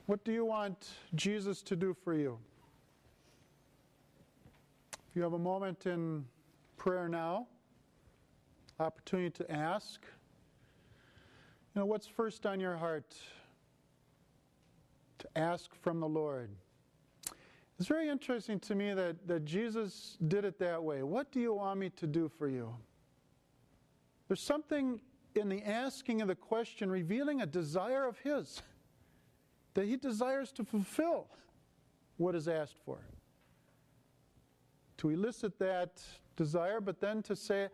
What do you want Jesus to do for you? If you have a moment in prayer now, opportunity to ask, what's first on your heart to ask from the Lord? It's very interesting to me that Jesus did it that way. What do you want me to do for you? There's something in the asking of the question revealing a desire of His, that He desires to fulfill what is asked for. To elicit that desire, but then to say,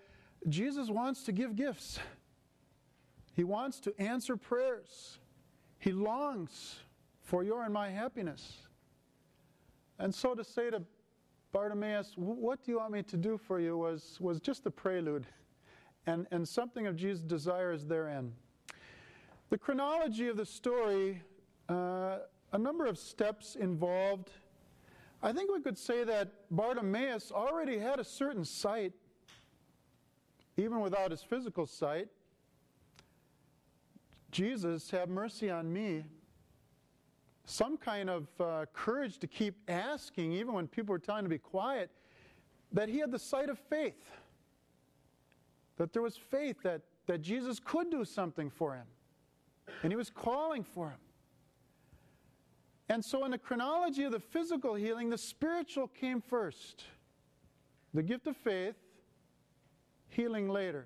Jesus wants to give gifts. He wants to answer prayers. He longs for your and my happiness. And so to say to Bartimaeus, what do you want me to do for you, was just the prelude. And something of Jesus' desire is therein. The chronology of the story, a number of steps involved. I think we could say that Bartimaeus already had a certain sight, even without his physical sight. Jesus, have mercy on me. Some kind of courage to keep asking, even when people were telling him to be quiet, that he had the sight of faith. That there was faith that Jesus could do something for him. And He was calling for him. And so in the chronology of the physical healing, the spiritual came first. The gift of faith, healing later.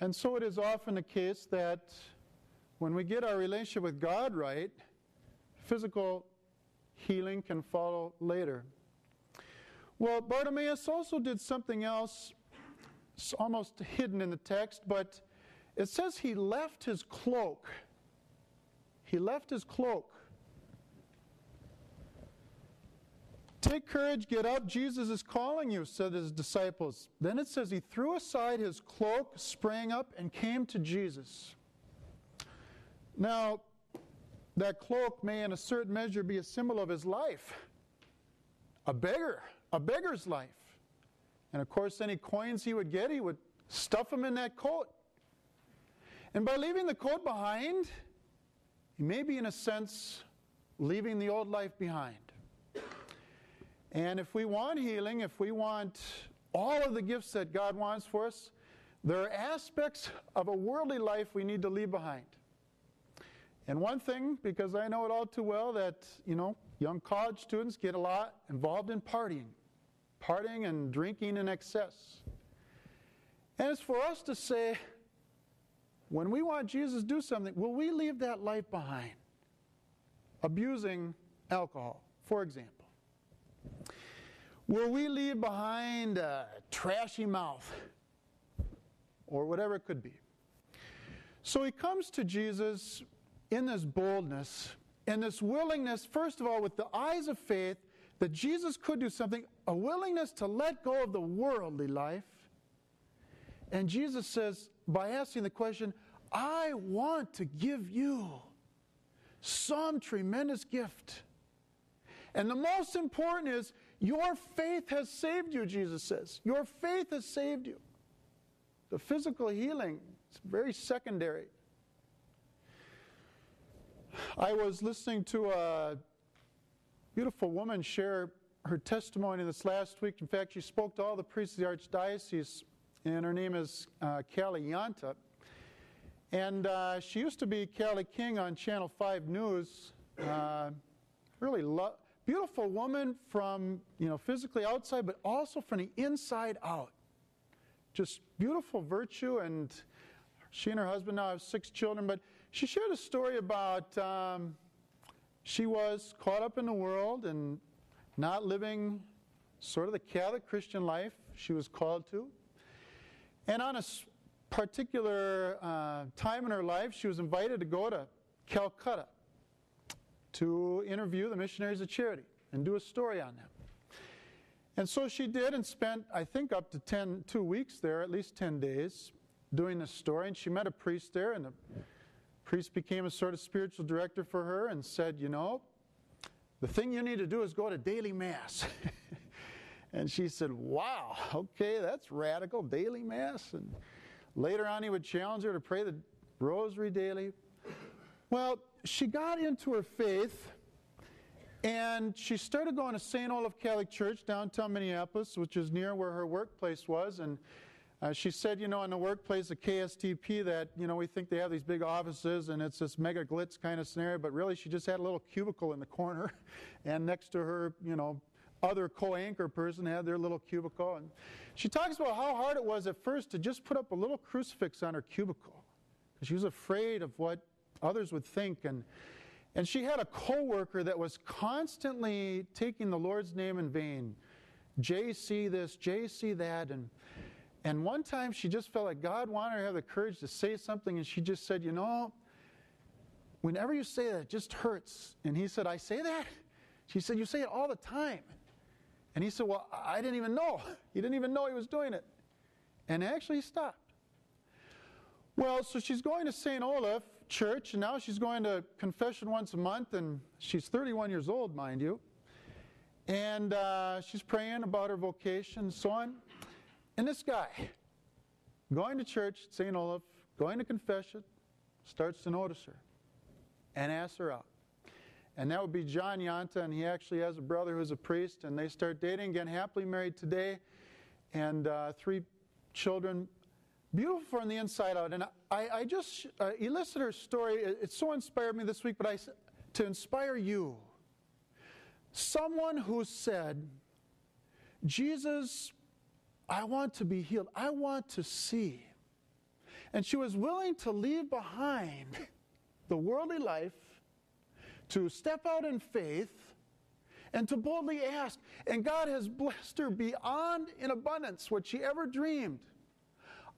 And so it is often the case that when we get our relationship with God right, physical healing can follow later. Well, Bartimaeus also did something else. It's almost hidden in the text, but it says he left his cloak. He left his cloak. Take courage, get up, Jesus is calling you, said his disciples. Then it says he threw aside his cloak, sprang up, and came to Jesus. Now, that cloak may in a certain measure be a symbol of his life. A beggar's life. And of course, any coins he would get, he would stuff them in that coat. And by leaving the coat behind, he may be, in a sense, leaving the old life behind. And if we want healing, if we want all of the gifts that God wants for us, there are aspects of a worldly life we need to leave behind. And one thing, because I know it all too well, that, young college students get a lot involved in partying and drinking in excess. And it's for us to say, when we want Jesus to do something, will we leave that life behind? Abusing alcohol, for example. Will we leave behind a trashy mouth? Or whatever it could be. So he comes to Jesus in this boldness, in this willingness, first of all, with the eyes of faith, that Jesus could do something, a willingness to let go of the worldly life. And Jesus says, by asking the question, I want to give you some tremendous gift. And the most important is, your faith has saved you, Jesus says. Your faith has saved you. The physical healing is very secondary. I was listening to a beautiful woman share her testimony this last week. In fact, she spoke to all the priests of the Archdiocese, and her name is Callie Yanta. And she used to be Callie King on Channel 5 News. Really beautiful woman from, physically outside, but also from the inside out. Just beautiful virtue, and she and her husband now have 6 children. But she shared a story about she was caught up in the world and not living sort of the Catholic Christian life she was called to. And on a particular time in her life, she was invited to go to Calcutta to interview the missionaries of charity and do a story on them. And so she did, and spent, I think, up to 2 weeks there, at least 10 days, doing this story. And she met a priest there, and the priest became a sort of spiritual director for her and said, the thing you need to do is go to daily Mass. And she said, wow, okay, that's radical, daily Mass. And later on he would challenge her to pray the rosary daily. Well, she got into her faith, and she started going to St. Olaf Catholic Church, downtown Minneapolis, which is near where her workplace was. And she said, in the workplace at KSTP that, we think they have these big offices and it's this mega glitz kind of scenario, but really she just had a little cubicle in the corner, and next to her, other co-anchor person had their little cubicle. And she talks about how hard it was at first to just put up a little crucifix on her cubicle, because she was afraid of what others would think. And she had a co-worker that was constantly taking the Lord's name in vain. JC this, JC that. And one time she just felt like God wanted her to have the courage to say something, and she just said, whenever you say that, it just hurts. And he said, I say that? She said, you say it all the time. And he said, well, I didn't even know. He didn't even know he was doing it. And actually he stopped. Well, so she's going to St. Olaf Church, and now she's going to confession once a month, and she's 31 years old, mind you. And she's praying about her vocation and so on. And this guy, going to church at St. Olaf, going to confession, starts to notice her and asks her out. And that would be John Yanta, and he actually has a brother who's a priest, and they start dating again, happily married today, and 3 children, beautiful from the inside out. And I just elicited her story. It so inspired me this week, but to inspire you. Someone who said, Jesus, I want to be healed. I want to see. And she was willing to leave behind the worldly life, to step out in faith, and to boldly ask. And God has blessed her beyond in abundance what she ever dreamed.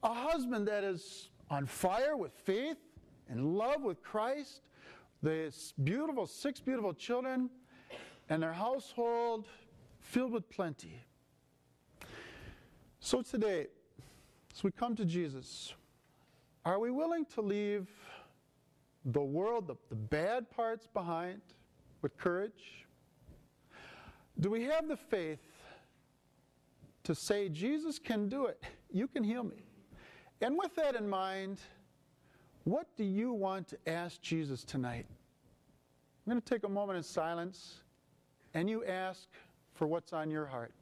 A husband that is on fire with faith and love with Christ, this beautiful 6 beautiful children, and their household filled with plenty. So today, as we come to Jesus, are we willing to leave the world, the bad parts behind, with courage? Do we have the faith to say, Jesus can do it, you can heal me? And with that in mind, what do you want to ask Jesus tonight? I'm going to take a moment in silence, and you ask for what's on your heart.